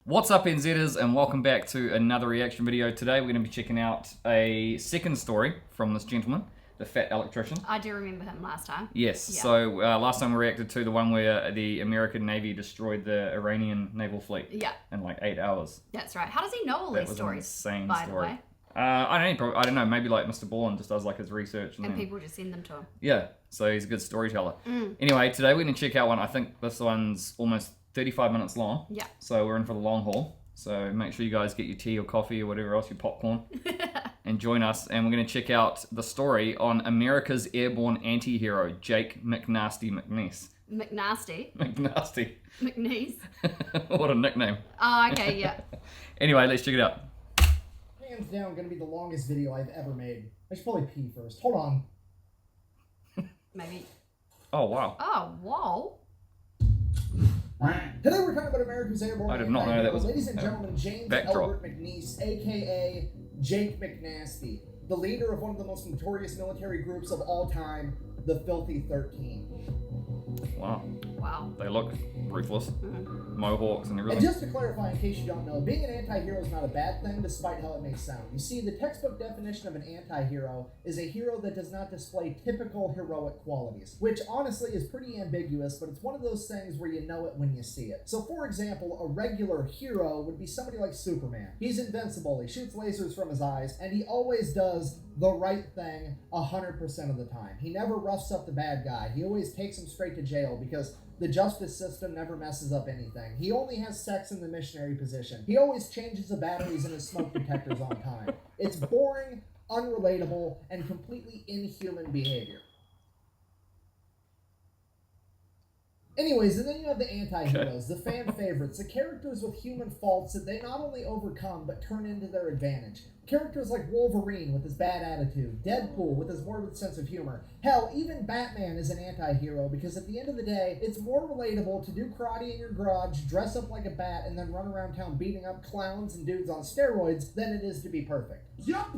What's up, NZers, and welcome back to another reaction video. Today we're going to be checking out a second story from this gentleman, the fat electrician. I do remember him last time. Yes, Yeah. so last time we reacted to the one where the American Navy destroyed the Iranian naval fleet in like 8 hours. That's right. How does he know all these stories, Insane by story. the way? I don't know, maybe like Mr. Bourne just does like his research. And then, people just send them to him. Yeah, so he's a good storyteller. Anyway, today we're going to check out one. I think this one's almost 35 minutes long. Yeah. So we're in for the long haul. So make sure you guys get your tea or coffee or whatever else, your popcorn, and join us. And we're going to check out the story on America's airborne anti-hero, Jake McNasty McNiece. McNasty? McNasty. McNiece? What a nickname. Oh, okay, yeah. Anyway, let's check it out. Hands down, gonna be the longest video I've ever made. I should probably pee first. Hold on. Maybe. Oh, wow. Oh, whoa. Today we're talking about America's Airborne. I did not know that was Ladies and gentlemen, James Albert McNiece, aka Jake McNasty, the leader of one of the most notorious military groups of all time, the Filthy 13. Wow. Wow. They look ruthless. Mohawks and everything. And just to clarify, in case you don't know, being an anti-hero is not a bad thing, despite how it may sound. You see, the textbook definition of an anti-hero is a hero that does not display typical heroic qualities, which honestly is pretty ambiguous, but it's one of those things where you know it when you see it. So for example, a regular hero would be somebody like Superman. He's invincible, he shoots lasers from his eyes, and he always does the right thing 100% of the time. He never roughs up the bad guy. He always takes him straight to jail because the justice system never messes up anything. He only has sex in the missionary position. He always changes the batteries in his smoke detectors on time. It's boring, unrelatable, and completely inhuman behavior. Anyways, and then you have the anti-heroes, the fan favorites, the characters with human faults that they not only overcome, but turn into their advantage. Characters like Wolverine with his bad attitude, Deadpool with his morbid sense of humor. Hell, even Batman is an anti-hero because at the end of the day, it's more relatable to do karate in your garage, dress up like a bat, and then run around town beating up clowns and dudes on steroids than it is to be perfect. Yup!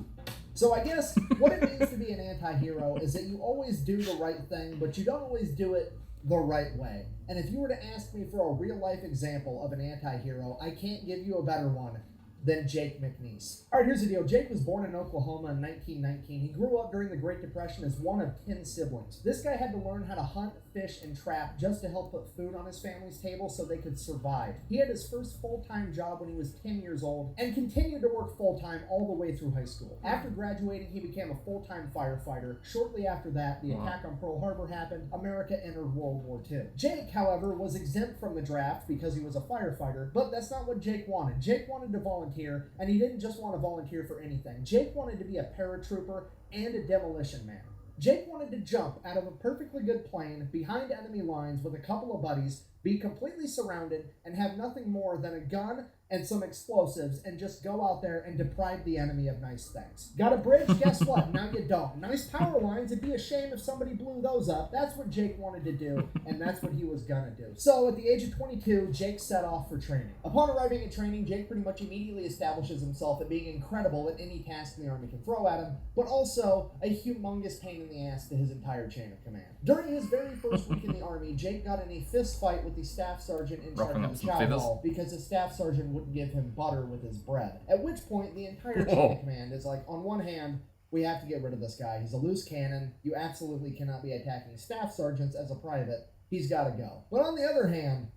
So I guess what it means to be an anti-hero is that you always do the right thing, but you don't always do it the right way. And if you were to ask me for a real-life example of an anti-hero, I can't give you a better one than Jake McNiece. Alright, here's the deal. Jake was born in Oklahoma in 1919. He grew up during the Great Depression as one of 10 siblings. This guy had to learn how to hunt, fish, and trap just to help put food on his family's table so they could survive. He had his first full-time job when he was 10 years old and continued to work full-time all the way through high school. After graduating, he became a full-time firefighter. Shortly after that, the attack on Pearl Harbor happened. America entered World War II. Jake, however, was exempt from the draft because he was a firefighter, but that's not what Jake wanted. Jake wanted to volunteer, and he didn't just want to volunteer for anything. Jake wanted to be a paratrooper and a demolition man. Jake wanted to jump out of a perfectly good plane behind enemy lines with a couple of buddies, be completely surrounded, and have nothing more than a gun and some explosives and just go out there and deprive the enemy of nice things. Got a bridge? Guess what? Now you don't. Nice power lines. It'd be a shame if somebody blew those up. That's what Jake wanted to do, and that's what he was gonna do. So at the age of 22, Jake set off for training. Upon arriving at training, Jake pretty much immediately establishes himself at being incredible at any task the Army can throw at him, but also a humongous pain in the ass to his entire chain of command. During his very first week in the Army, Jake got in a fist fight with the staff sergeant in charge of the chow hall because the staff sergeant wouldn't give him butter with his bread. At which point, the entire chain of command is like, on one hand, we have to get rid of this guy. He's a loose cannon. You absolutely cannot be attacking staff sergeants as a private. He's got to go. But on the other hand,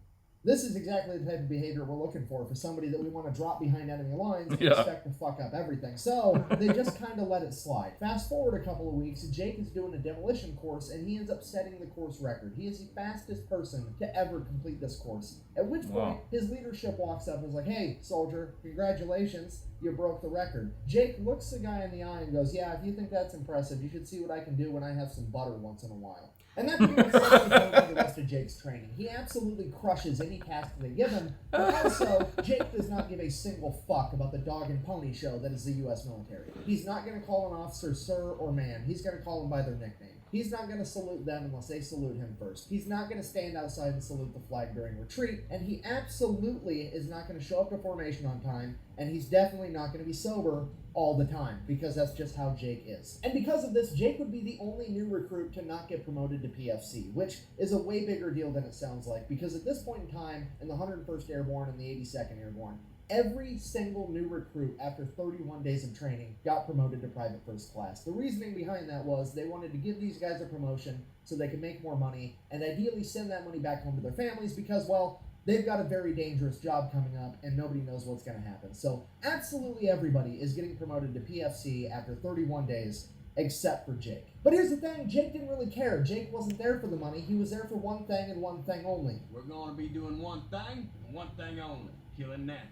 this is exactly the type of behavior we're looking for somebody that we want to drop behind enemy lines and expect to fuck up everything. So they just kind of let it slide. Fast forward a couple of weeks, Jake is doing a demolition course, and he ends up setting the course record. He is the fastest person to ever complete this course. At which point, his leadership walks up and is like, "Hey, soldier, congratulations, you broke the record." Jake looks the guy in the eye and goes, "Yeah, if you think that's impressive, you should see what I can do when I have some butter once in a while." And that's pretty much the rest of Jake's training. He absolutely crushes any task they give him, but also, Jake does not give a single fuck about the dog and pony show that is the U.S. military. He's not going to call an officer sir or man. He's going to call them by their nickname. He's not going to salute them unless they salute him first. He's not going to stand outside and salute the flag during retreat, and he absolutely is not going to show up to formation on time, and he's definitely not going to be sober all the time, because that's just how Jake is. And because of this, Jake would be the only new recruit to not get promoted to PFC, which is a way bigger deal than it sounds like, because at this point in time, in the 101st Airborne and the 82nd Airborne, every single new recruit after 31 days of training got promoted to private first class. The reasoning behind that was they wanted to give these guys a promotion so they could make more money and ideally send that money back home to their families because, well, they've got a very dangerous job coming up and nobody knows what's going to happen. So absolutely everybody is getting promoted to PFC after 31 days except for Jake. But here's the thing, Jake didn't really care. Jake wasn't there for the money. He was there for one thing and one thing only. We're going to be doing one thing and one thing only, killing Nazis.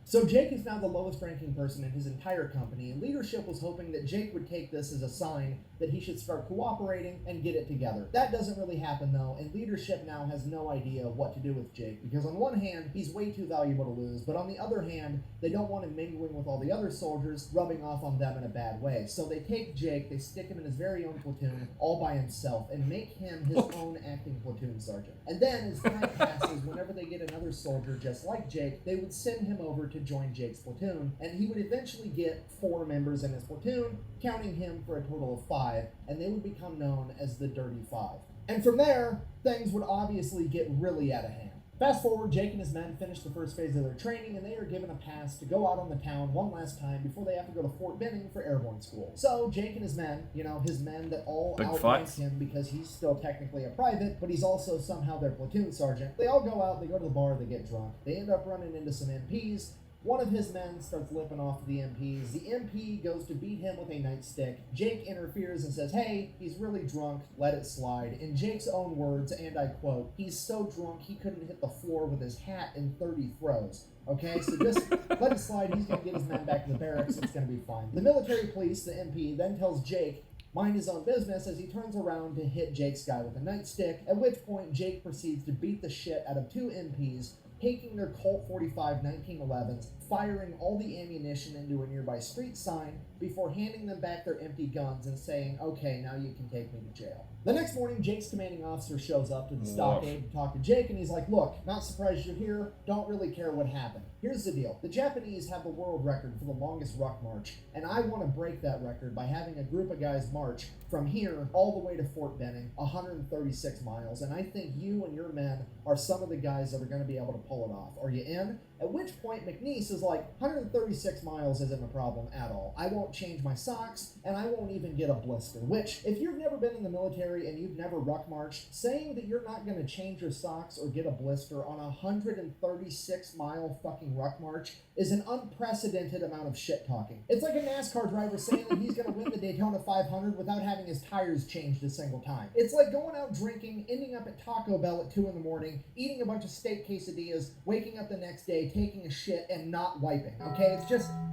So Jake is now the lowest ranking person in his entire company, and leadership was hoping that Jake would take this as a sign that he should start cooperating and get it together. That doesn't really happen though, and leadership now has no idea what to do with Jake, because on one hand, he's way too valuable to lose, but on the other hand, they don't want him mingling with all the other soldiers, rubbing off on them in a bad way. So they take Jake, they stick him in his very own platoon, all by himself, and make him his own acting platoon sergeant. And then, as time passes, whenever they get another soldier just like Jake, they would send him over to join Jake's platoon, and he would eventually get 4 members in his platoon, counting him for a total of 5, and they would become known as the Dirty Five. And from there, things would obviously get really out of hand. Fast forward, Jake and his men finish the first phase of their training, and they are given a pass to go out on the town one last time before they have to go to Fort Benning for Airborne School. So Jake and his men, his men that all outrank him because he's still technically a private, but he's also somehow their platoon sergeant. They all go out, they go to the bar, they get drunk. They end up running into some MPs. One of his men starts lipping off to the MPs. The MP goes to beat him with a nightstick. Jake interferes and says, hey, he's really drunk, let it slide. In Jake's own words, and I quote, he's so drunk he couldn't hit the floor with his hat in 30 throws. Okay, so just let it slide. He's going to get his men back to the barracks. It's going to be fine. The military police, the MP, then tells Jake, mind his own business, as he turns around to hit Jake's guy with a nightstick, at which point Jake proceeds to beat the shit out of 2 MPs, taking their Colt 45 1911s, firing all the ammunition into a nearby street sign before handing them back their empty guns and saying, okay, now you can take me to jail. The next morning, Jake's commanding officer shows up to the stockade to talk to Jake, and he's like, look, not surprised you're here, don't really care what happened. Here's the deal. The Japanese have the world record for the longest Ruck March, and I want to break that record by having a group of guys march from here all the way to Fort Benning, 136 miles, and I think you and your men are some of the guys that are going to be able to pull it off. Are you in? At which point, McNiece is like, 136 miles isn't a problem at all. I won't change my socks, and I won't even get a blister. Which, if you've never been in the military and you've never ruck marched, saying that you're not going to change your socks or get a blister on a 136-mile fucking ruck march is an unprecedented amount of shit-talking. It's like a NASCAR driver saying that he's going to win the Daytona 500 without having his tires changed a single time. It's like going out drinking, ending up at Taco Bell at 2 in the morning, eating a bunch of steak quesadillas, waking up the next day, taking a shit, and not wiping, okay?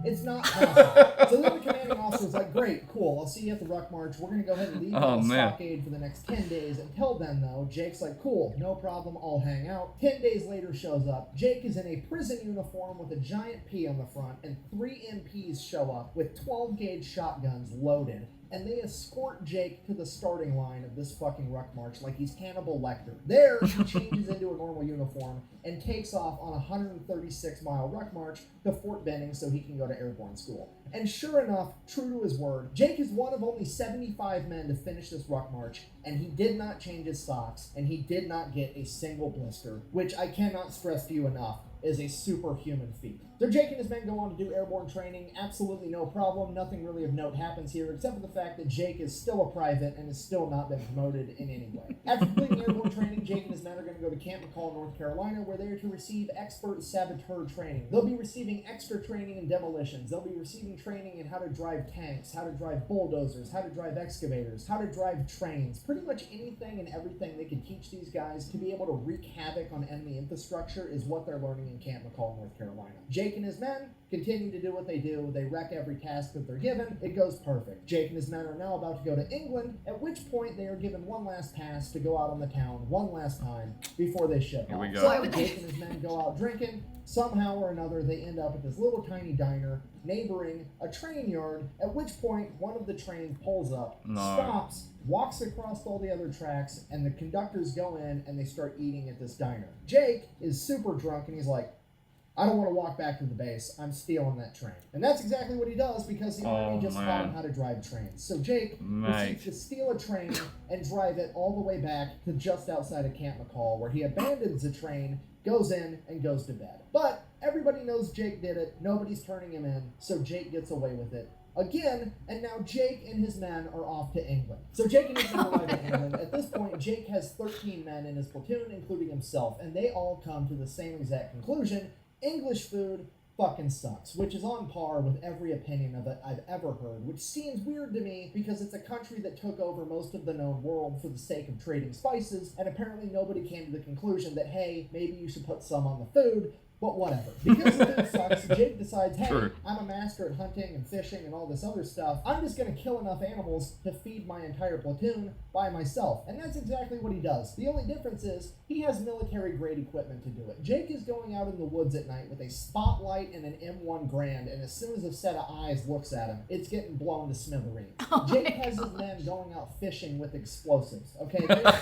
It's not possible. So then the commanding officer was like, great, cool, I'll see you at the Ruck March. We're going to go ahead and leave the stockade for the next 10 days. Until then, though, Jake's like, cool, no problem, I'll hang out. 10 days later shows up. Jake is in a prison uniform with a giant P on the front, and 3 MPs show up with 12-gauge shotguns loaded, and they escort Jake to the starting line of this fucking Ruck March like he's Hannibal Lecter. There, he changes into a normal uniform and takes off on a 136-mile Ruck March to Fort Benning so he can go to Airborne School. And sure enough, true to his word, Jake is one of only 75 men to finish this Ruck March, and he did not change his socks, and he did not get a single blister, which I cannot stress to you enough is a superhuman feat. So Jake and his men go on to do airborne training, absolutely no problem, nothing really of note happens here, except for the fact that Jake is still a private and has still not been promoted in any way. After completing airborne training, Jake and his men are going to go to Camp McCall, North Carolina, where they are to receive expert saboteur training. They'll be receiving extra training in demolitions, they'll be receiving training in how to drive tanks, how to drive bulldozers, how to drive excavators, how to drive trains, pretty much anything and everything they can teach these guys to be able to wreak havoc on enemy infrastructure is what they're learning in Camp McCall, North Carolina. Jake and his men continue to do what they do. They wreck every task that they're given. It goes perfect. Jake and his men are now about to go to England, at which point they are given one last pass to go out on the town one last time before they ship Here off. we go. So Jake and his men go out drinking. Somehow or another, they end up at this little tiny diner neighboring a train yard, at which point one of the trains pulls up, stops, walks across all the other tracks, and the conductors go in and they start eating at this diner. Jake is super drunk and he's like, I don't want to walk back to the base. I'm stealing that train. And that's exactly what he does because the army just taught him how to drive trains. So Jake proceeds to steal a train and drive it all the way back to just outside of Camp McCall, where he abandons the train, goes in, and goes to bed. But everybody knows Jake did it. Nobody's turning him in, so Jake gets away with it again, and now Jake and his men are off to England. So Jake and his men arrive in England. At this point, Jake has 13 men in his platoon, including himself, and they all come to the same exact conclusion. English food fucking sucks, which is on par with every opinion of it I've ever heard, which seems weird to me because it's a country that took over most of the known world for the sake of trading spices, and apparently nobody came to the conclusion that, hey, maybe you should put some on the food. But whatever. Because the food sucks, Jake decides, hey, I'm a master at hunting and fishing and all this other stuff. I'm just going to kill enough animals to feed my entire platoon by myself. And that's exactly what he does. The only difference is he has military-grade equipment to do it. Jake is going out in the woods at night with a spotlight and an M1 Grand, and as soon as a set of eyes looks at him, it's getting blown to smithereens. Jake has his men going out fishing with explosives. Okay, there's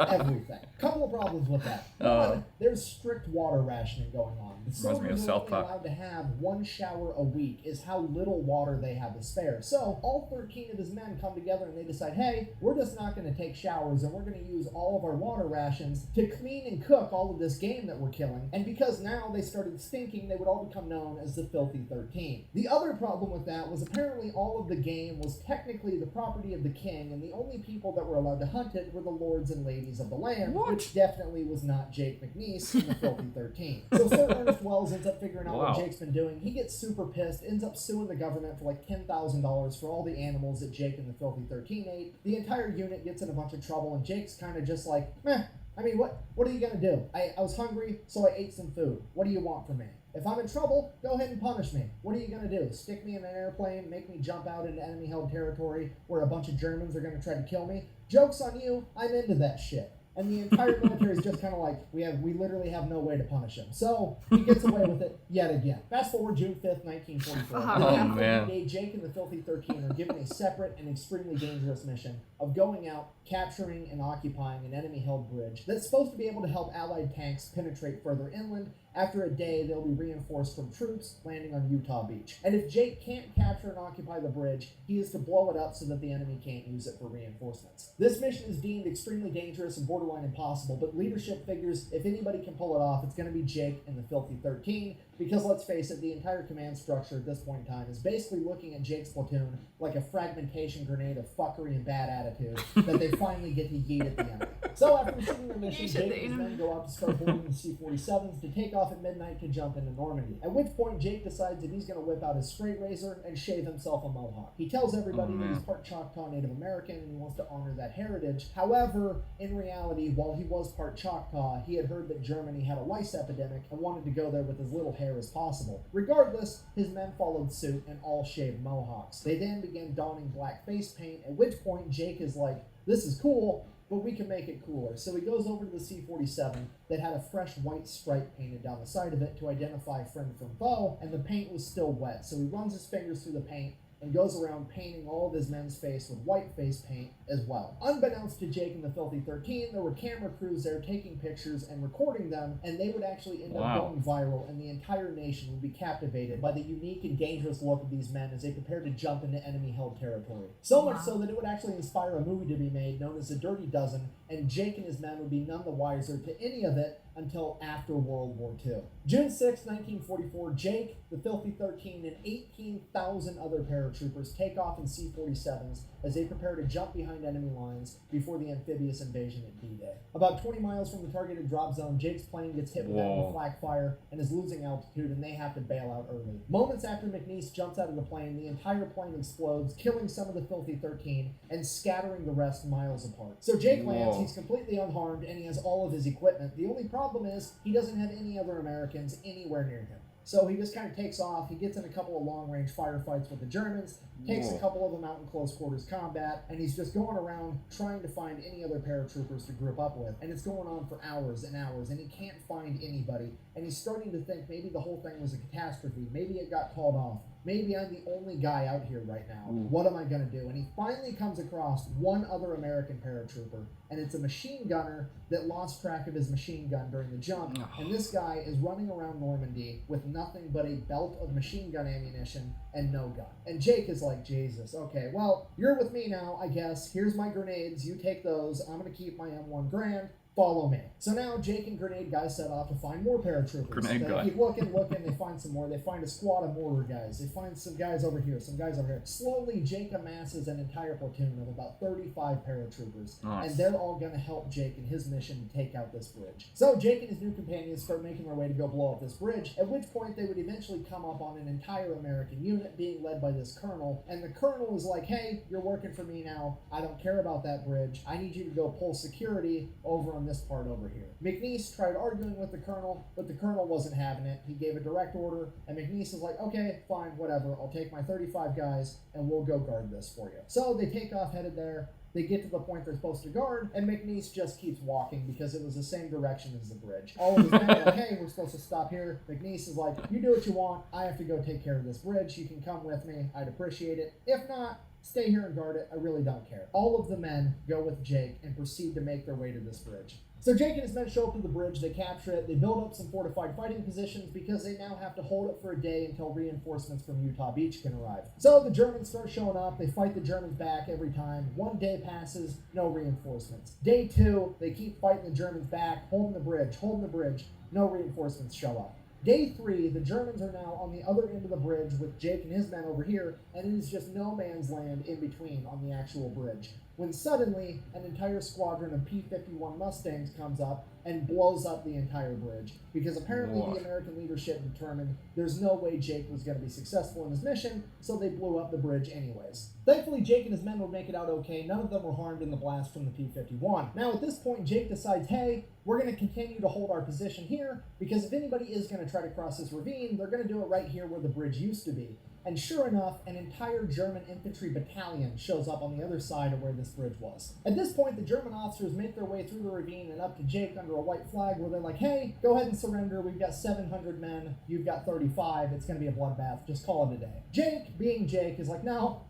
everything. Couple of problems with that. One, there's strict water rationing going on. The soldiers are only allowed to have one shower a week is how little water they have to spare. So all 13 of his men come together and they decide, hey, we're just not going to take showers and we're going to use all of our water rations to clean and cook all of this game that we're killing. And because now they started stinking, they would all become known as the Filthy 13. The other problem with that was apparently all of the game was technically the property of the king, and the only people that were allowed to hunt it were the lords and ladies of the land, which definitely was not Jake McNiece in the Filthy 13. So Sir Ernest Wells ends up figuring out what Jake's been doing. He gets super pissed, ends up suing the government for like $10,000 for all the animals that Jake and the Filthy 13 ate. The entire unit gets in a bunch of trouble, and Jake's kind of just like, meh. I mean, what are you going to do? I was hungry, so I ate some food. What do you want from me? If I'm in trouble, go ahead and punish me. What are you going to do? Stick me in an airplane, make me jump out into enemy-held territory where a bunch of Germans are going to try to kill me? Joke's on you, I'm into that shit. And the entire military is just kind of like, we literally have no way to punish him. So he gets away with it yet again. Fast forward June 5th, 1944. Oh, man. Jake and the Filthy 13 are given a separate and extremely dangerous mission of going out, capturing and occupying an enemy-held bridge that's supposed to be able to help Allied tanks penetrate further inland. After a day, they'll be reinforced from troops landing on Utah Beach. And if Jake can't capture and occupy the bridge, he is to blow it up so that the enemy can't use it for reinforcements. This mission is deemed extremely dangerous and borderline impossible, but leadership figures if anybody can pull it off, it's going to be Jake and the Filthy 13, because let's face it, the entire command structure at this point in time is basically looking at Jake's platoon like a fragmentation grenade of fuckery and bad attitude that they finally get to yeet at the enemy. So after receiving their mission, Jake and his men go out to start boarding the C-47s to take off at midnight to jump into Normandy. At which point, Jake decides that he's going to whip out his straight razor and shave himself a mohawk. He tells everybody that he's part Choctaw Native American and he wants to honor that heritage. However, in reality, while he was part Choctaw, he had heard that Germany had a lice epidemic and wanted to go there with as little hair as possible. Regardless, his men followed suit and all shaved mohawks. They then began donning black face paint, at which point Jake is like, this is cool, but we can make it cooler. So he goes over to the C-47 that had a fresh white stripe painted down the side of it to identify friend from foe, and the paint was still wet. So he runs his fingers through the paint and goes around painting all of his men's face with white face paint as well. Unbeknownst to Jake and the Filthy 13, there were camera crews there taking pictures and recording them, and they would actually end up going viral, and the entire nation would be captivated by the unique and dangerous look of these men as they prepared to jump into enemy-held territory. So much so that it would actually inspire a movie to be made known as The Dirty Dozen, and Jake and his men would be none the wiser to any of it until after World War II. June 6, 1944, Jake, the Filthy 13, and 18,000 other paratroopers take off in C-47s as they prepare to jump behind enemy lines before the amphibious invasion at D-Day. About 20 miles from the targeted drop zone, Jake's plane gets hit with enemy flak fire and is losing altitude, and they have to bail out early. Moments after McNiece jumps out of the plane, the entire plane explodes, killing some of the Filthy 13 and scattering the rest miles apart. So Jake lands, he's completely unharmed, and he has all of his equipment. The only problem is he doesn't have any other Americans anywhere near him. So he just kind of takes off. He gets in a couple of long-range firefights with the Germans, takes a couple of them out in close quarters combat, and he's just going around trying to find any other paratroopers to group up with. And it's going on for hours and hours, and he can't find anybody. And he's starting to think maybe the whole thing was a catastrophe. Maybe it got called off. Maybe I'm the only guy out here right now. What am I going to do? And he finally comes across one other American paratrooper, and it's a machine gunner that lost track of his machine gun during the jump. And this guy is running around Normandy with nothing but a belt of machine gun ammunition and no gun. And Jake is like, Jesus, okay, well, you're with me now, I guess. Here's my grenades. You take those. I'm going to keep my M1 Grand. Follow me. So now Jake and Grenade Guy set off to find more paratroopers. They keep looking, they find some more. They find a squad of mortar guys. They find some guys over here, some guys over here. Slowly, Jake amasses an entire platoon of about 35 paratroopers. Nice. And they're all going to help Jake in his mission to take out this bridge. So Jake and his new companions start making their way to go blow up this bridge, at which point they would eventually come up on an entire American unit being led by this colonel. And the colonel is like, hey, you're working for me now. I don't care about that bridge. I need you to go pull security over on this part over here. McNiece tried arguing with the colonel, but the colonel wasn't having it. He gave a direct order, and McNiece is like, okay, fine, whatever. I'll take my 35 guys, and we'll go guard this for you. So they take off headed there. They get to the point they're supposed to guard, and McNiece just keeps walking because it was the same direction as the bridge. All of his men are like, hey, we're supposed to stop here. McNiece is like, you do what you want. I have to go take care of this bridge. You can come with me. I'd appreciate it. If not, stay here and guard it. I really don't care. All of the men go with Jake and proceed to make their way to this bridge. So Jake and his men show up to the bridge, they capture it, they build up some fortified fighting positions because they now have to hold it for a day until reinforcements from Utah Beach can arrive. So the Germans start showing up, they fight the Germans back every time. 1 day passes, no reinforcements. Day 2, they keep fighting the Germans back, holding the bridge, no reinforcements show up. Day 3, the Germans are now on the other end of the bridge with Jake and his men over here, and it is just no man's land in between on the actual bridge. When suddenly, an entire squadron of P-51 Mustangs comes up and blows up the entire bridge, because apparently the American leadership determined there's no way Jake was going to be successful in his mission, so they blew up the bridge anyways. Thankfully, Jake and his men would make it out okay. None of them were harmed in the blast from the P-51. Now, at this point, Jake decides, hey, we're going to continue to hold our position here, because if anybody is going to try to cross this ravine, they're going to do it right here where the bridge used to be. And sure enough, an entire German infantry battalion shows up on the other side of where this bridge was. At this point, the German officers make their way through the ravine and up to Jake under a white flag where they're like, hey, go ahead and surrender. We've got 700 men. You've got 35. It's going to be a bloodbath. Just call it a day. Jake, being Jake, is like, no,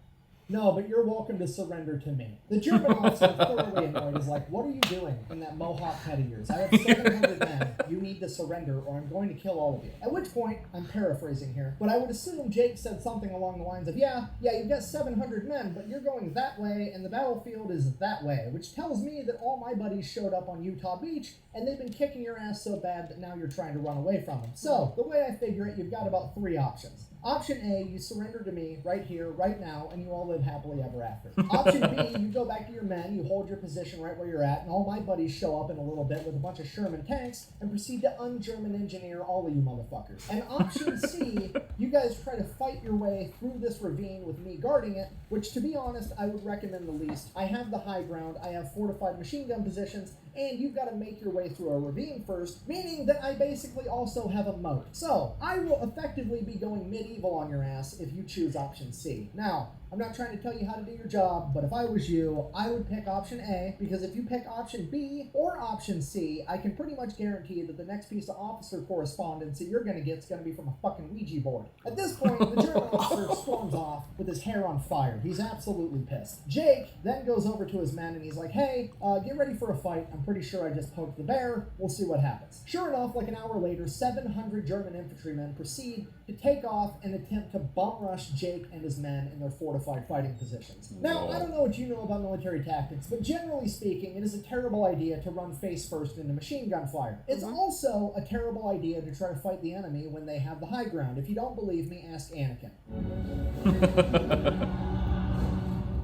but you're welcome to surrender to me. The German officer, thoroughly annoyed, is like, what are you doing in that Mohawk head of yours? I have 700 men. You need to surrender or I'm going to kill all of you. At which point, I'm paraphrasing here, but I would assume Jake said something along the lines of, yeah, you've got 700 men, but you're going that way and the battlefield is that way, which tells me that all my buddies showed up on Utah Beach and they've been kicking your ass so bad that now you're trying to run away from them. So, the way I figure it, you've got about 3 options. Option A, you surrender to me right here, right now, and you all live happily ever after. Option B, you go back to your men, you hold your position right where you're at, and all my buddies show up in a little bit with a bunch of Sherman tanks and proceed to un-German engineer all of you motherfuckers. And option C, you guys try to fight your way through this ravine with me guarding it, which, to be honest, I would recommend the least. I have the high ground, I have fortified machine gun positions, and you've got to make your way through a ravine first, meaning that I basically also have a moat. So, I will effectively be going medieval on your ass if you choose option C. Now, I'm not trying to tell you how to do your job, but if I was you, I would pick option A, because if you pick option B or option C, I can pretty much guarantee that the next piece of officer correspondence that you're going to get is going to be from a fucking Ouija board. At this point, the German officer storms off with his hair on fire. He's absolutely pissed. Jake then goes over to his men and he's like, hey, get ready for a fight. I'm pretty sure I just poked the bear. We'll see what happens. Sure enough, like an hour later, 700 German infantrymen proceed to take off and attempt to bum rush Jake and his men in their fortified fighting positions. Now, I don't know what you know about military tactics, but generally speaking, it is a terrible idea to run face first into machine gun fire. It's also a terrible idea to try to fight the enemy when they have the high ground. If you don't believe me, ask Anakin.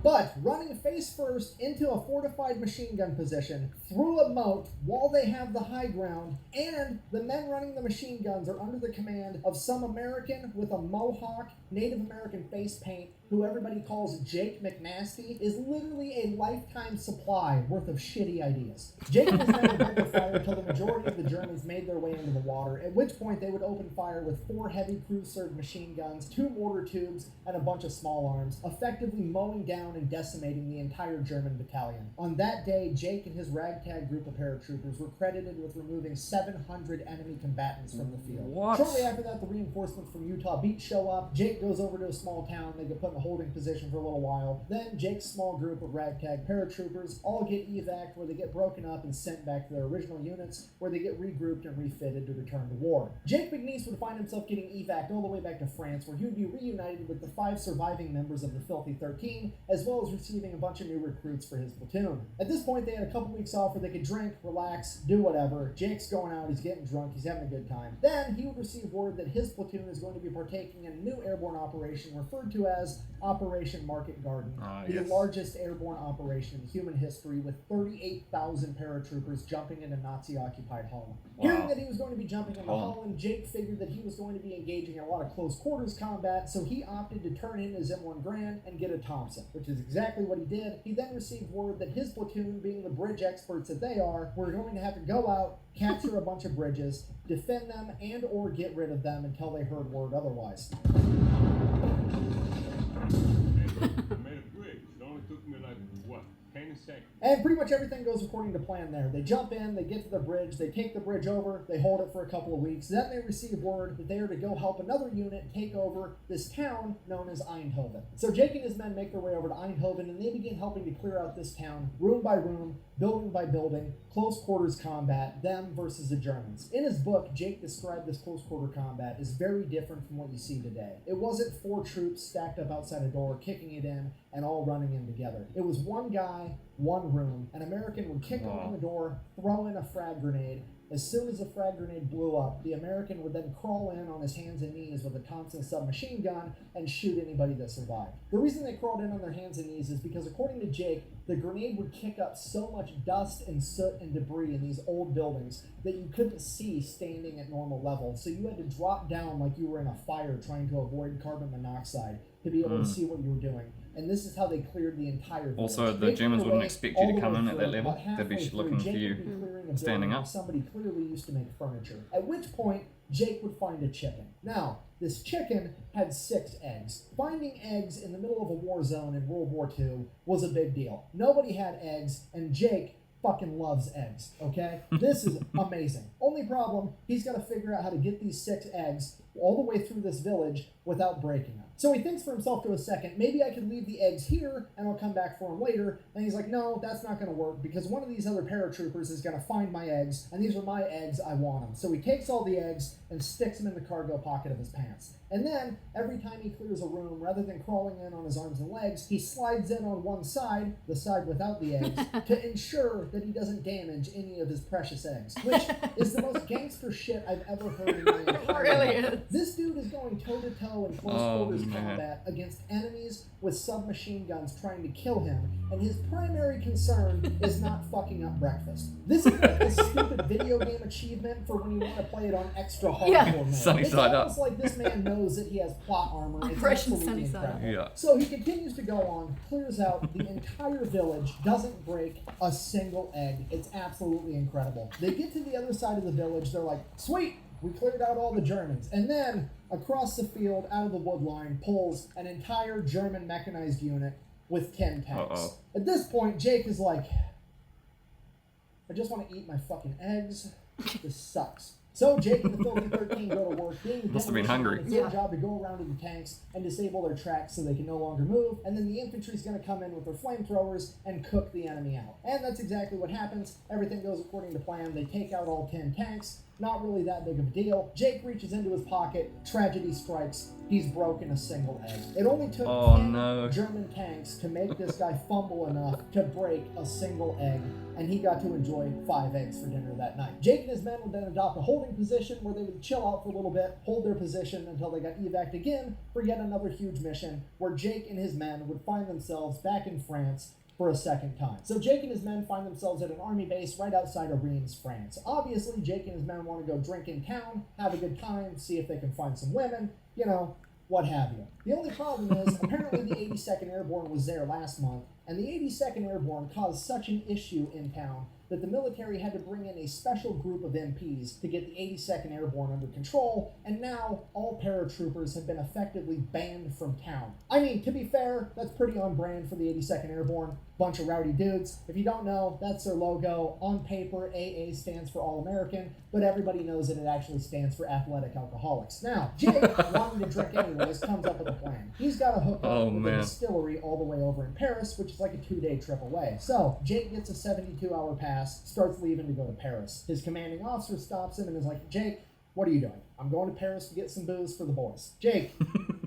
But running face first into a fortified machine gun position through a moat while they have the high ground, and the men running the machine guns are under the command of some American with a mohawk, Native American face paint, who everybody calls Jake McNasty, is literally a lifetime supply worth of shitty ideas. Jake and his men would hold their fire until the majority of the Germans made their way into the water, at which point they would open fire with 4 heavy crew-served machine guns, 2 mortar tubes, and a bunch of small arms, effectively mowing down and decimating the entire German battalion. On that day, Jake and his ragtag group of paratroopers were credited with removing 700 enemy combatants from the field. What? Shortly after that, the reinforcements from Utah Beach show up. Jake goes over to a small town. They get put in a holding position for a little while. Then Jake's small group of ragtag paratroopers all get evac'd, where they get broken up and sent back to their original units, where they get regrouped and refitted to return to war. Jake McNiece would find himself getting evac'd all the way back to France, where he would be reunited with the 5 surviving members of the Filthy 13, as well as receiving a bunch of new recruits for his platoon. At this point, they had a couple weeks off where they could drink, relax, do whatever. Jake's going out, he's getting drunk, he's having a good time. Then he would receive word that his platoon is going to be partaking in a new airborne operation referred to as Operation Market Garden, the largest airborne operation in human history, with 38,000 paratroopers jumping into Nazi-occupied Holland. Wow. Hearing that he was going to be jumping into Holland, Jake figured that he was going to be engaging in a lot of close quarters combat, so he opted to turn in his M1 Garand and get a Thompson, which is exactly what he did. He then received word that his platoon, being the bridge experts that they are, were going to have to go out, capture a bunch of bridges, defend them, and or get rid of them until they heard word otherwise. I made a bridge. It only took me like, what, 10 seconds? And pretty much everything goes according to plan there. They jump in, they get to the bridge, they take the bridge over, they hold it for a couple of weeks. Then they receive word that they are to go help another unit take over this town known as Eindhoven. So Jake and his men make their way over to Eindhoven, and they begin helping to clear out this town, room by room, building by building, close quarters combat, them versus the Germans. In his book, Jake described this close quarter combat as very different from what you see today. It wasn't 4 troops stacked up outside a door, kicking it in, and all running in together. It was one guy, one room. An American would kick open the door, throw in a frag grenade. As soon as the frag grenade blew up, the American would then crawl in on his hands and knees with a Thompson submachine gun and shoot anybody that survived. The reason they crawled in on their hands and knees is because, according to Jake, the grenade would kick up so much dust and soot and debris in these old buildings that you couldn't see standing at normal level, so you had to drop down like you were in a fire trying to avoid carbon monoxide to be able to see what you were doing. And this is how they cleared the entire village. Also, the Germans wouldn't expect you to come in at that level. They'd be looking for you standing up. Somebody clearly used to make furniture. At which point, Jake would find a chicken. Now, this chicken had 6 eggs. Finding eggs in the middle of a war zone in World War II was a big deal. Nobody had eggs, and Jake fucking loves eggs, okay? This is amazing. Only problem, he's got to figure out how to get these 6 eggs all the way through this village without breaking them. So he thinks for himself to a second, maybe I could leave the eggs here and I'll come back for them later. And he's like, no, that's not going to work, because one of these other paratroopers is going to find my eggs, and these are my eggs, I want them. So he takes all the eggs and sticks them in the cargo pocket of his pants. And then, every time he clears a room, rather than crawling in on his arms and legs, he slides in on one side, the side without the eggs, to ensure that he doesn't damage any of his precious eggs, which is the most gangster shit I've ever heard in my entire life. This dude is going toe-to-toe in close quarters combat against enemies with submachine guns trying to kill him, and his primary concern is not fucking up breakfast. This is like a stupid video game achievement for when you want to play it on extra hardcore mode. Sunny It's side almost up. like this man knows that he has plot armor. It's Operation absolutely Sunny side up. incredible. Yeah. So he continues to go on, clears out the entire village, doesn't break a single egg. It's absolutely incredible. They get to the other side of the village, they're like, sweet, we cleared out all the Germans. And then, across the field, out of the wood line, pulls an entire German mechanized unit with 10 tanks. At this point, Jake is like, I just want to eat my fucking eggs. This sucks. So Jake and the Filthy 13 go to work, being the Must have been hungry. It's their job to go around to the tanks and disable their tracks so they can no longer move, and then the infantry's going to come in with their flamethrowers and cook the enemy out. And that's exactly what happens. Everything goes according to plan. They take out all 10 tanks. Not really that big of a deal. Jake reaches into his pocket. Tragedy strikes. He's broken a single egg. It only took 10 German tanks to make this guy fumble enough to break a single egg. and he got to enjoy 5 eggs for dinner that night. Jake and his men would then adopt a holding position where they would chill out for a little bit, hold their position until they got evac'd again for yet another huge mission where Jake and his men would find themselves back in France for a second time. So Jake and his men find themselves at an army base right outside of Reims, France. Obviously, Jake and his men want to go drink in town, have a good time, see if they can find some women, you know, what have you. The only problem is, apparently the 82nd Airborne was there last month, and the 82nd Airborne caused such an issue in town that the military had to bring in a special group of MPs to get the 82nd Airborne under control, and now all paratroopers have been effectively banned from town. I mean, to be fair, that's pretty on brand for the 82nd Airborne. Bunch of rowdy dudes. If you don't know, that's their logo. On paper, AA stands for All American, but everybody knows that it actually stands for Athletic Alcoholics. Now, Jake, wanting to drink anyways, comes up with a plan. He's got to hook up with a distillery all the way over in Paris, which is like a 2-day trip away. So, Jake gets a 72-hour pass, starts leaving to go to Paris. His commanding officer stops him and is like, Jake, what are you doing? I'm going to Paris to get some booze for the boys. Jake,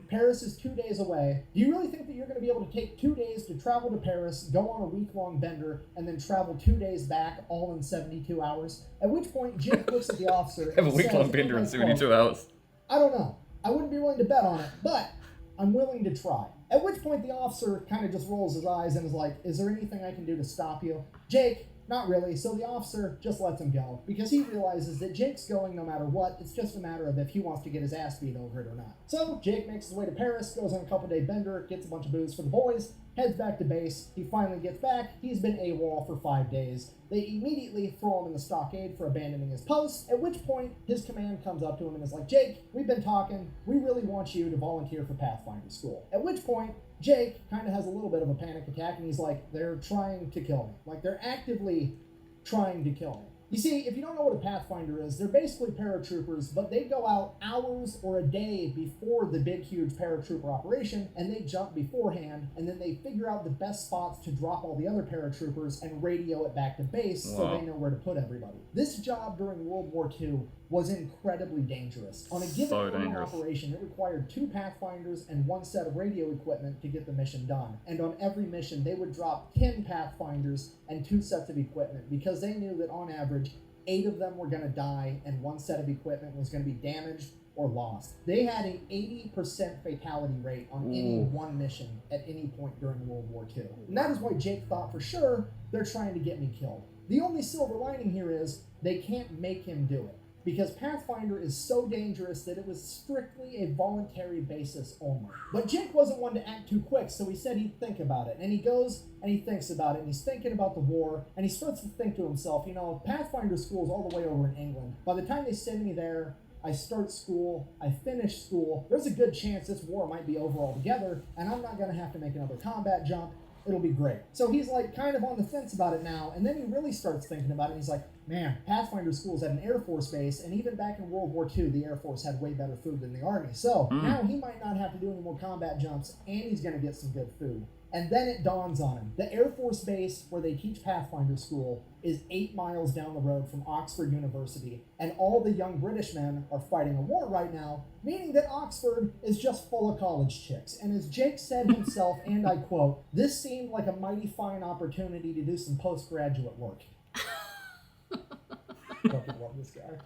Paris is 2 days away. Do you really think that you're going to be able to take 2 days to travel to Paris, go on a week-long bender, and then travel 2 days back all in 72 hours? At which point, Jake looks at the officer and have a week-long bender in 72 hours. I don't know. I wouldn't be willing to bet on it, but I'm willing to try. At which point, the officer kind of just rolls his eyes and is like, is there anything I can do to stop you? Jake, not really, so the officer just lets him go, because he realizes that Jake's going no matter what. It's just a matter of if he wants to get his ass beat over it or not. So, Jake makes his way to Paris, goes on a couple-day bender, gets a bunch of booze for the boys, heads back to base. He finally gets back. He's been AWOL for 5 days. They immediately throw him in the stockade for abandoning his post, at which point his command comes up to him and is like, Jake, we've been talking. We really want you to volunteer for Pathfinder School. At which point, Jake kind of has a little bit of a panic attack, and he's like, they're trying to kill me. Like, they're actively trying to kill me. You see, if you don't know what a Pathfinder is, they're basically paratroopers, but they go out hours or a day before the big, huge paratrooper operation, and they jump beforehand, and then they figure out the best spots to drop all the other paratroopers and radio it back to base so they know where to put everybody. This job during World War II was incredibly dangerous. On a given operation, it required 2 Pathfinders and 1 set of radio equipment to get the mission done. And on every mission, they would drop 10 Pathfinders and 2 sets of equipment because they knew that on average, 8 of them were going to die and 1 set of equipment was going to be damaged or lost. They had an 80% fatality rate on any one mission at any point during World War II. And that is why Jake thought for sure they're trying to get me killed. The only silver lining here is they can't make him do it, because Pathfinder is so dangerous that it was strictly a voluntary basis only. But Jake wasn't one to act too quick, so he said he'd think about it. And he goes and he thinks about it, and he's thinking about the war, and he starts to think to himself, you know, Pathfinder School is all the way over in England. By the time they send me there, I start school, I finish school, there's a good chance this war might be over altogether, and I'm not going to have to make another combat jump. It'll be great. So he's like kind of on the fence about it now, and then he really starts thinking about it, and he's like, man, Pathfinder School is at an Air Force base, and even back in World War II, the Air Force had way better food than the Army. So now he might not have to do any more combat jumps, and he's going to get some good food. And then it dawns on him. The Air Force base where they teach Pathfinder School is 8 miles down the road from Oxford University, and all the young British men are fighting a war right now, meaning that Oxford is just full of college chicks. And as Jake said himself, and I quote, this seemed like a mighty fine opportunity to do some postgraduate work. Fucking love this guy.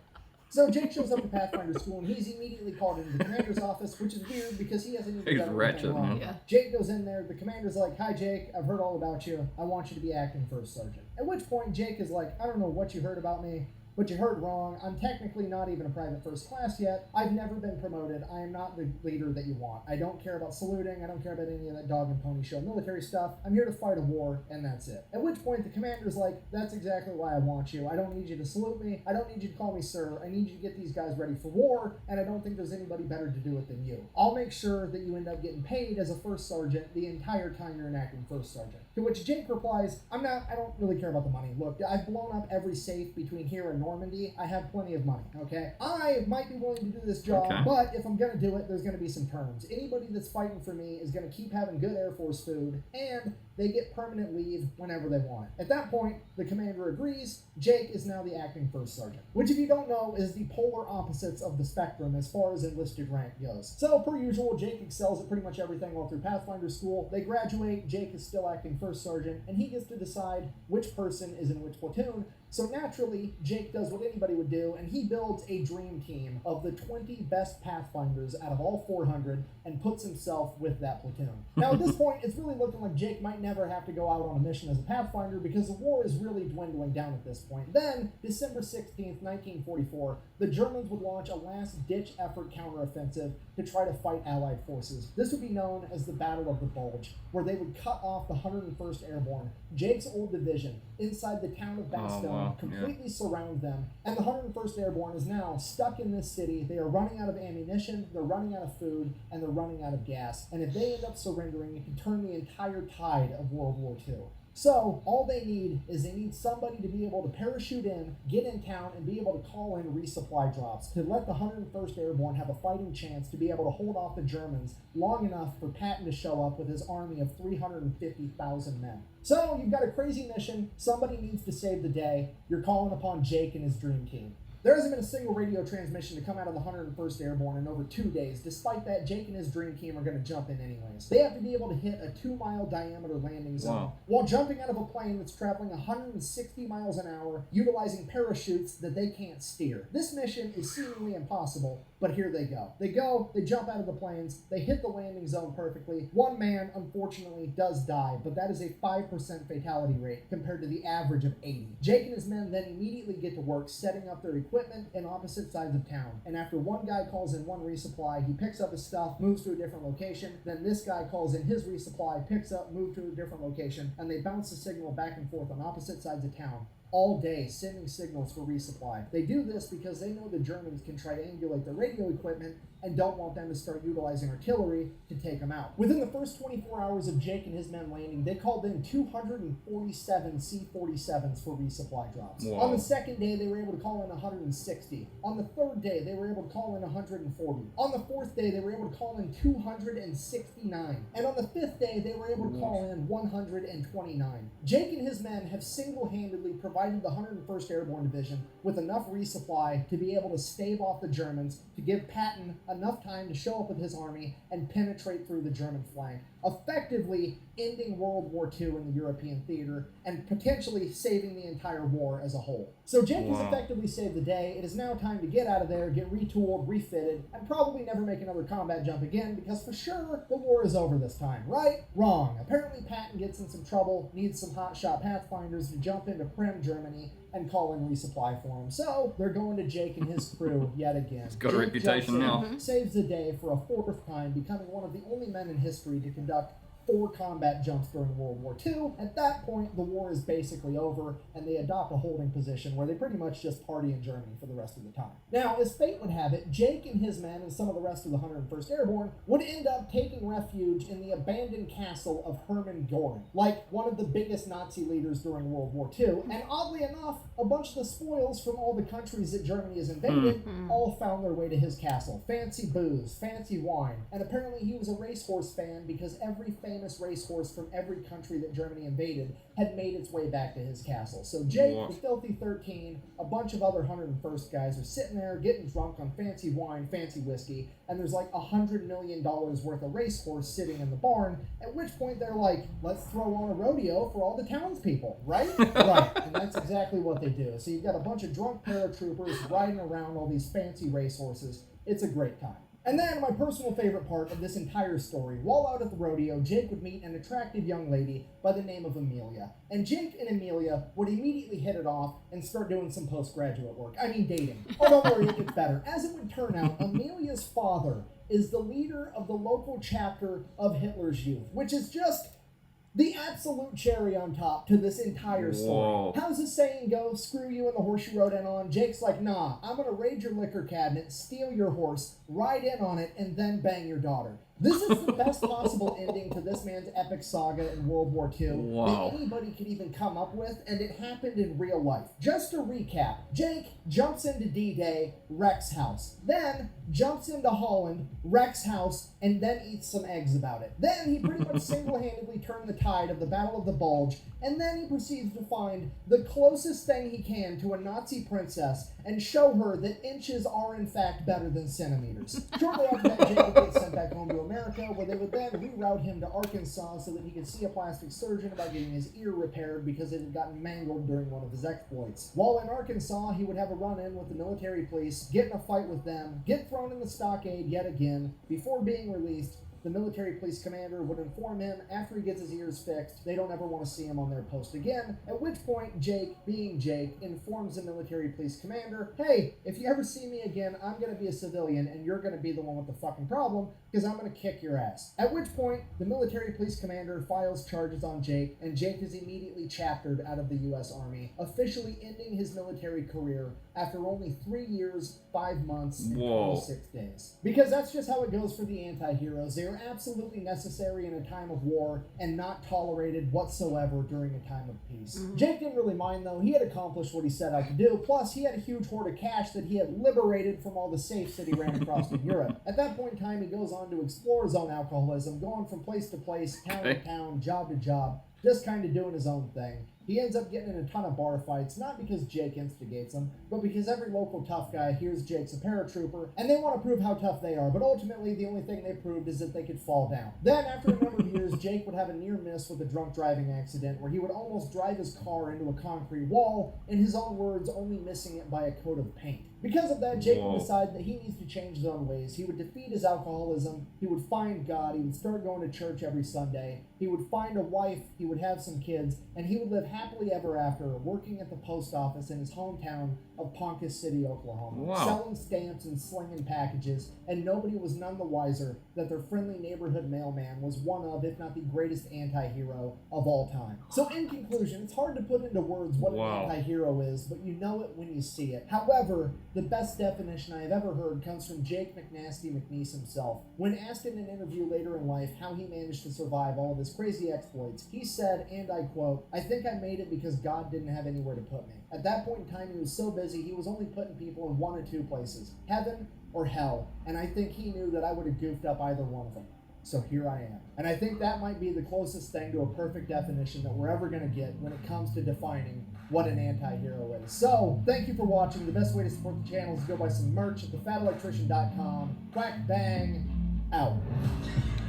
So Jake shows up to Pathfinder School, and he's immediately called into the commander's office, which is weird because he hasn't even done anything wrong. Yeah. Jake goes in there, the commander's like, hi Jake, I've heard all about you. I want you to be acting first sergeant. At which point Jake is like, I don't know what you heard about me, but you heard wrong. I'm technically not even a private first class yet. I've never been promoted. I am not the leader that you want. I don't care about saluting. I don't care about any of that dog and pony show military stuff. I'm here to fight a war, and that's it. At which point the commander's like, that's exactly why I want you. I don't need you to salute me. I don't need you to call me sir. I need you to get these guys ready for war, and I don't think there's anybody better to do it than you. I'll make sure that you end up getting paid as a first sergeant the entire time you're an acting first sergeant. To which Jake replies, I don't really care about the money. Look, I've blown up every safe between here and Normandy, I have plenty of money, okay? I might be willing to do this job, but if I'm going to do it, there's going to be some terms. Anybody that's fighting for me is going to keep having good Air Force food, and they get permanent leave whenever they want. At that point, the commander agrees. Jake is now the acting first sergeant, which, if you don't know, is the polar opposites of the spectrum as far as enlisted rank goes. So, per usual, Jake excels at pretty much everything all through Pathfinder School. They graduate, Jake is still acting first sergeant, and he gets to decide which person is in which platoon. So naturally, Jake does what anybody would do, and he builds a dream team of the 20 best Pathfinders out of all 400 and puts himself with that platoon. Now at this point, it's really looking like Jake might never have to go out on a mission as a Pathfinder because the war is really dwindling down at this point. Then, December 16th, 1944, the Germans would launch a last-ditch effort counteroffensive to try to fight Allied forces. This would be known as the Battle of the Bulge, where they would cut off the 101st Airborne, Jake's old division, inside the town of Bastogne, completely surround them, and the 101st Airborne is now stuck in this city. They are running out of ammunition, they're running out of food, and they're running out of gas, and if they end up surrendering, it can turn the entire tide of World War II. So, all they need is somebody to be able to parachute in, get in town, and be able to call in resupply drops to let the 101st Airborne have a fighting chance to be able to hold off the Germans long enough for Patton to show up with his army of 350,000 men. So, you've got a crazy mission, somebody needs to save the day, you're calling upon Jake and his dream team. There hasn't been a single radio transmission to come out of the 101st Airborne in over 2 days. Despite that, Jake and his dream team are going to jump in anyways. They have to be able to hit a 2-mile diameter landing zone while jumping out of a plane that's traveling 160 miles an hour, utilizing parachutes that they can't steer. This mission is seemingly impossible, but here they go. They jump out of the planes, they hit the landing zone perfectly. One man, unfortunately, does die, but that is a 5% fatality rate compared to the average of 80. Jake and his men then immediately get to work setting up their equipment in opposite sides of town. And after one guy calls in one resupply, he picks up his stuff, moves to a different location. Then this guy calls in his resupply, picks up, moves to a different location, and they bounce the signal back and forth on opposite sides of town all day, sending signals for resupply. They do this because they know the Germans can triangulate their radio equipment and don't want them to start utilizing artillery to take them out. Within the first 24 hours of Jake and his men landing, they called in 247 C-47s for resupply drops. Wow. On the second day, they were able to call in 160. On the third day, they were able to call in 140. On the fourth day, they were able to call in 269. And on the fifth day, they were able to call in 129. Jake and his men have single-handedly provided the 101st Airborne Division with enough resupply to be able to stave off the Germans, to give Patton enough time to show up with his army and penetrate through the German flank, effectively ending World War II in the European theater and potentially saving the entire war as a whole. So Jake has effectively saved the day. It is now time to get out of there, get retooled, refitted, and probably never make another combat jump again because for sure the war is over this time, right? Wrong. Apparently Patton gets in some trouble, needs some hotshot Pathfinders to jump into Prim, Germany, and call in resupply for him. So they're going to Jake and his crew yet again. He's got a Jake reputation now. saves the day for a fourth time, becoming one of the only men in history to conduct 4 combat jumps during World War II. At that point, the war is basically over, and they adopt a holding position where they pretty much just party in Germany for the rest of the time. Now, as fate would have it, Jake and his men and some of the rest of the 101st Airborne would end up taking refuge in the abandoned castle of Herman Goran, like one of the biggest Nazi leaders during World War II. And oddly enough, a bunch of the spoils from all the countries that Germany has invaded all found their way to his castle. Fancy booze, fancy wine, and apparently he was a racehorse fan because every famous racehorse from every country that Germany invaded had made its way back to his castle. So Jake, the Filthy 13, a bunch of other 101st guys are sitting there getting drunk on fancy wine, fancy whiskey, and there's like $100 million worth of racehorse sitting in the barn, at which point they're like, let's throw on a rodeo for all the townspeople, right? Right, and that's exactly what they do. So you've got a bunch of drunk paratroopers riding around all these fancy racehorses. It's a great time. And then my personal favorite part of this entire story, while out at the rodeo, Jake would meet an attractive young lady by the name of Amelia. And Jake and Amelia would immediately hit it off and start doing some postgraduate work. I mean dating. Oh, don't worry, it gets better. As it would turn out, Amelia's father is the leader of the local chapter of Hitler's Youth, which is just the absolute cherry on top to this entire story. How's the saying go? Screw you and the horse you rode in on. Jake's like, nah, I'm going to raid your liquor cabinet, steal your horse, ride in on it, and then bang your daughter. This is the best possible ending to this man's epic saga in World War II that anybody could even come up with, and it happened in real life. Just to recap, Jake jumps into D-Day, wrecks house. Then jumps into Holland, wrecks house, and then eats some eggs about it. Then he pretty much single-handedly turned the tide of the Battle of the Bulge, and then he proceeds to find the closest thing he can to a Nazi princess and show her that inches are in fact better than centimeters. Shortly after that, Jake would get sent back home to America, where they would then reroute him to Arkansas so that he could see a plastic surgeon about getting his ear repaired because it had gotten mangled during one of his exploits. While in Arkansas, he would have a run-in with the military police, get in a fight with them, get thrown in the stockade yet again. Before being released, the military police commander would inform him after he gets his ears fixed, they don't ever want to see him on their post again, at which point Jake, being Jake, informs the military police commander, hey, if you ever see me again, I'm going to be a civilian and you're going to be the one with the fucking problem because I'm going to kick your ass. At which point, the military police commander files charges on Jake, and Jake is immediately chaptered out of the U.S. Army, officially ending his military career after only 3 years, 5 months, and 26 days. Because that's just how it goes for the anti-heroes. They are absolutely necessary in a time of war and not tolerated whatsoever during a time of peace. Jake didn't really mind though. He had accomplished what he set out to do. Plus, he had a huge hoard of cash that he had liberated from all the safes that he ran across in Europe. At that point in time, he goes on to explore his own alcoholism, going from place to place, town to town, job to job, just kind of doing his own thing. He ends up getting in a ton of bar fights, not because Jake instigates them, but because every local tough guy hears Jake's a paratrooper, and they want to prove how tough they are, but ultimately the only thing they proved is that they could fall down. Then, after a number of years, Jake would have a near miss with a drunk driving accident where he would almost drive his car into a concrete wall, in his own words, only missing it by a coat of paint. Because of that, Jake would decide that he needs to change his own ways. He would defeat his alcoholism, he would find God, he would start going to church every Sunday, he would find a wife, he would have some kids, and he would live happily ever after, working at the post office in his hometown of Ponca City, Oklahoma, selling stamps and slinging packages, and nobody was none the wiser that their friendly neighborhood mailman was one of, if not the greatest anti-hero of all time. So in conclusion, it's hard to put into words what an anti-hero is, but you know it when you see it. However, the best definition I have ever heard comes from Jake McNasty McNiece himself. When asked in an interview later in life how he managed to survive all of his crazy exploits, he said, and I quote, "I think I made it because God didn't have anywhere to put me. At that point in time, he was so busy, he was only putting people in one or two places, heaven or hell, and I think he knew that I would have goofed up either one of them. So here I am." And I think that might be the closest thing to a perfect definition that we're ever going to get when it comes to defining what an anti-hero is. So, thank you for watching. The best way to support the channel is to go buy some merch at thefatelectrician.com. Quack bang, out.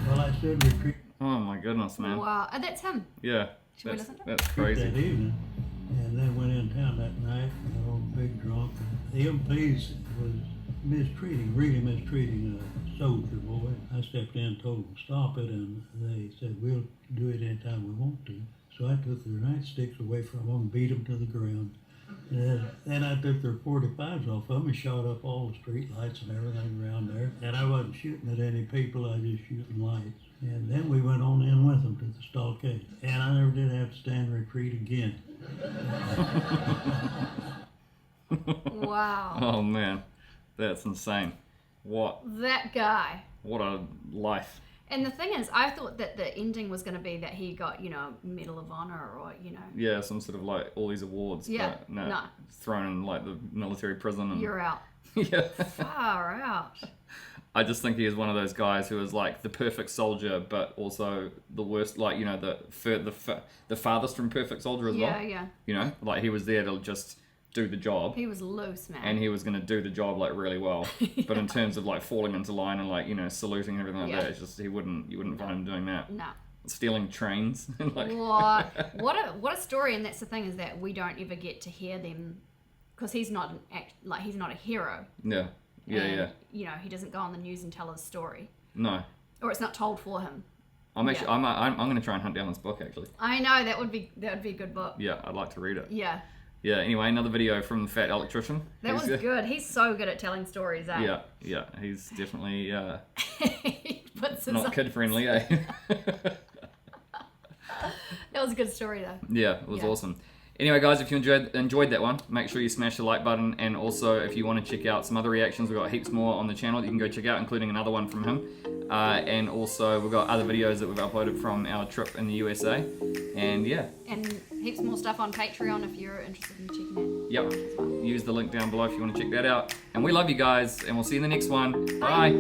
Well, I stood retreat. Oh my goodness, man. Wow. That's him. Yeah. Should we listen to it? That's That crazy. evening, and then went in town that night, got all big drunk. The MPs was really mistreating a soldier boy. I stepped in, told them stop it, and they said we'll do it anytime we want to. So I took their nightsticks away from them, beat them to the ground. And then I took their 45s off of them and shot up all the street lights and everything around there. And I wasn't shooting at any people, I was just shooting lights. And then we went on in with them to the stockade. And I never did have to stand retreat again. Wow. Oh man, that's insane. What That guy. a life. And the thing is, I thought that the ending was going to be that he got, Medal of Honor or, Yeah, some sort of like all these awards. Yeah, But no. no. Thrown in like the military prison and You're out. yeah. Far out. I just think he is one of those guys who is like the perfect soldier, but also the worst. Like the farthest from perfect soldier as well. Yeah. Like he was there to just do the job. He was loose, man. And he was going to do the job like really well. But in terms of like falling into line and like saluting and everything like that, it's just you wouldn't find him doing that. No. Stealing trains. Like What a story. And that's the thing, is that we don't ever get to hear them, because he's not he's not a hero. Yeah. And, he doesn't go on the news and tell his story. No. Or it's not told for him. I'm going to try and hunt down this book actually. I know, that would be a good book. Yeah, I'd like to read it. Yeah. Yeah, anyway, another video from the Fat Electrician. That was good. He's so good at telling stories, eh? Yeah, he's definitely He puts his not kid friendly, eh? That was a good story though. Yeah, it was awesome. Anyway, guys, if you enjoyed that one, make sure you smash the like button. And also, if you want to check out some other reactions, we've got heaps more on the channel that you can go check out, including another one from him. And also, we've got other videos that we've uploaded from our trip in the USA. And yeah. And heaps more stuff on Patreon if you're interested in checking it. Yep. Use the link down below if you want to check that out. And we love you guys, and we'll see you in the next one. Bye.